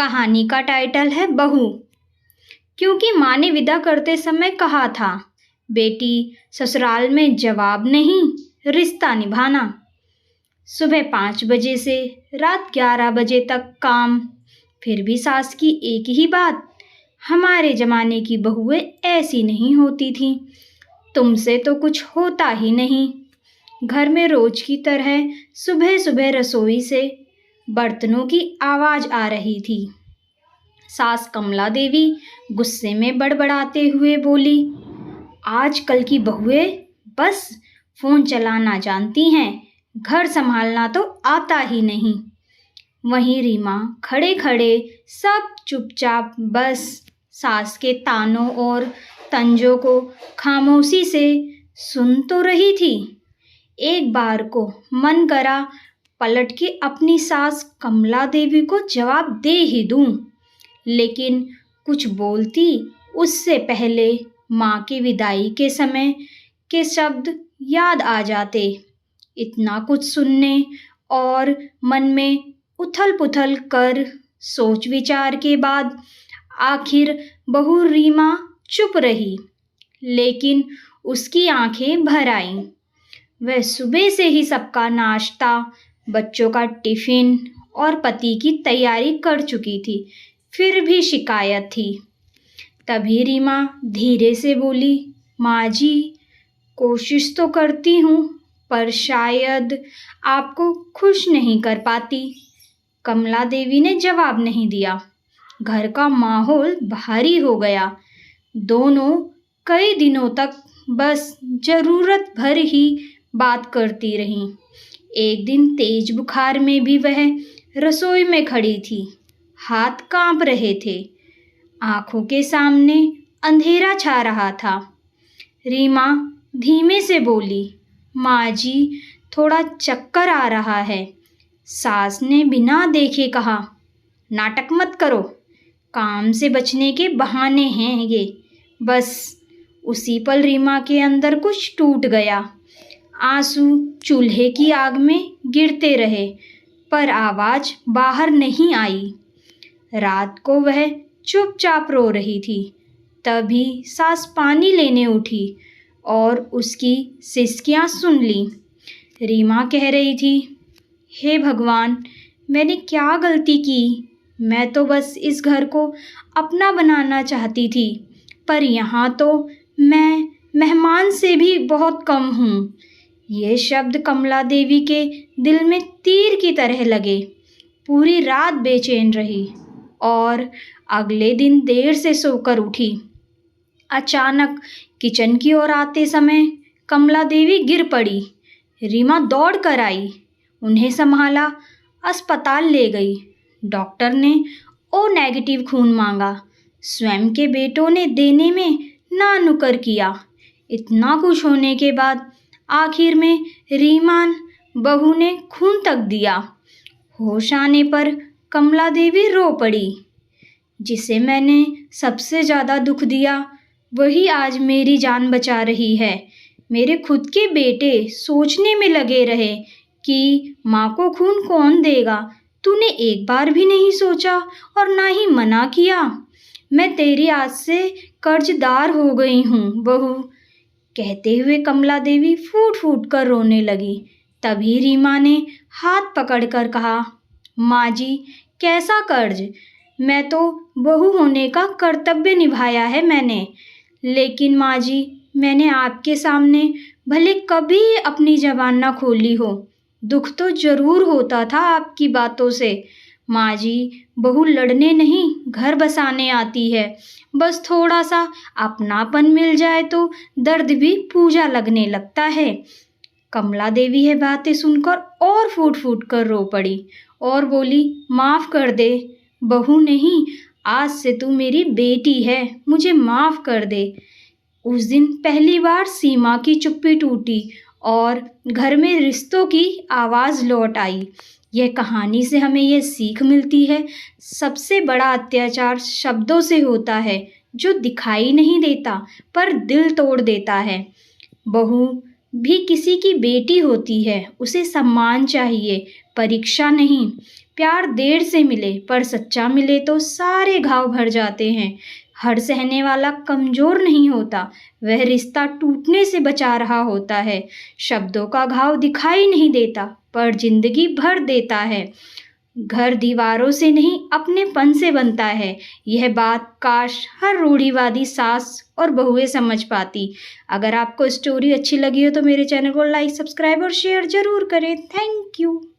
कहानी का टाइटल है बहू। क्योंकि माँ ने विदा करते समय कहा था, बेटी ससुराल में जवाब नहीं, रिश्ता निभाना। सुबह 5 बजे से रात 11 बजे तक काम, फिर भी सास की एक ही बात, हमारे जमाने की बहुएं ऐसी नहीं होती थीं, तुमसे तो कुछ होता ही नहीं। घर में रोज की तरह सुबह सुबह रसोई से बर्तनों की आवाज आ रही थी। सास कमला देवी गुस्से में बड़बड़ाते हुए बोली, आजकल की बहुएं बस फोन चलाना जानती हैं, घर संभालना तो आता ही नहीं। वहीं रीमा खड़े खड़े सब चुपचाप बस सास के तानों और तंजों को खामोशी से सुन तो रही थी। एक बार को मन करा पलट के अपनी सास कमला देवी को जवाब दे ही दूं, लेकिन कुछ बोलती उससे पहले माँ की विदाई के समय के शब्द याद आ जाते। इतना कुछ सुनने और मन में उथल पुथल कर सोच विचार के बाद आखिर बहू रीमा चुप रही, लेकिन उसकी आंखें भर आईं। वह सुबह से ही सबका नाश्ता, बच्चों का टिफिन और पति की तैयारी कर चुकी थी, फिर भी शिकायत थी। तभी रीमा धीरे से बोली, माँ जी, कोशिश तो करती हूँ, पर शायद आपको खुश नहीं कर पाती। कमला देवी ने जवाब नहीं दिया। घर का माहौल भारी हो गया। दोनों कई दिनों तक बस जरूरत भर ही बात करती रहीं। एक दिन तेज बुखार में भी वह रसोई में खड़ी थी, हाथ कांप रहे थे, आंखों के सामने अंधेरा छा रहा था। रीमा धीमे से बोली, माँ जी, थोड़ा चक्कर आ रहा है। सास ने बिना देखे कहा, नाटक मत करो, काम से बचने के बहाने हैं ये। बस उसी पल रीमा के अंदर कुछ टूट गया। आंसू चूल्हे की आग में गिरते रहे, पर आवाज बाहर नहीं आई। रात को वह चुपचाप रो रही थी। तभी सास पानी लेने उठी और उसकी सिसकियां सुन ली। रीमा कह रही थी, हे भगवान, मैंने क्या गलती की? मैं तो बस इस घर को अपना बनाना चाहती थी, पर यहाँ तो मैं मेहमान से भी बहुत कम हूँ। ये शब्द कमला देवी के दिल में तीर की तरह लगे। पूरी रात बेचैन रही और अगले दिन देर से सोकर उठी। अचानक किचन की ओर आते समय कमला देवी गिर पड़ी। रीमा दौड़ कर आई, उन्हें संभाला, अस्पताल ले गई। डॉक्टर ने ओ नेगेटिव खून मांगा। स्वयं के बेटों ने देने में ना नुकर किया। इतना कुछ होने के बाद आखिर में रीमान बहू ने खून तक दिया। होश आने पर कमला देवी रो पड़ी। जिसे मैंने सबसे ज़्यादा दुख दिया, वही आज मेरी जान बचा रही है। मेरे खुद के बेटे सोचने में लगे रहे कि माँ को खून कौन देगा। तूने एक बार भी नहीं सोचा और ना ही मना किया। मैं तेरी आज से कर्जदार हो गई हूँ बहू। कहते हुए कमला देवी फूट फूट कर रोने लगी। तभी रीमा ने हाथ पकड़कर कहा, माँ जी, कैसा कर्ज? मैं तो बहू होने का कर्तव्य निभाया है मैंने। लेकिन माँ जी, मैंने आपके सामने भले कभी अपनी जबान ना खोली हो, दुख तो जरूर होता था आपकी बातों से। माँ जी, बहू लड़ने नहीं, घर बसाने आती है। बस थोड़ा सा अपनापन मिल जाए तो दर्द भी पूजा लगने लगता है। कमला देवी यह बातें सुनकर और फूट फूट कर रो पड़ी और बोली, माफ़ कर दे बहू, नहीं, आज से तू मेरी बेटी है, मुझे माफ़ कर दे। उस दिन पहली बार सीमा की चुप्पी टूटी और घर में रिश्तों की आवाज़ लौट आई। यह कहानी से हमें यह सीख मिलती है, सबसे बड़ा अत्याचार शब्दों से होता है, जो दिखाई नहीं देता पर दिल तोड़ देता है। बहू भी किसी की बेटी होती है, उसे सम्मान चाहिए, परीक्षा नहीं। प्यार देर से मिले पर सच्चा मिले तो सारे घाव भर जाते हैं। हर सहने वाला कमजोर नहीं होता, वह रिश्ता टूटने से बचा रहा होता है। शब्दों का घाव दिखाई नहीं देता पर जिंदगी भर देता है। घर दीवारों से नहीं अपनेपन से बनता है। यह बात काश हर रूढ़िवादी सास और बहुएं समझ पाती। अगर आपको स्टोरी अच्छी लगी हो तो मेरे चैनल को लाइक, सब्सक्राइब और शेयर जरूर करें। Thank you.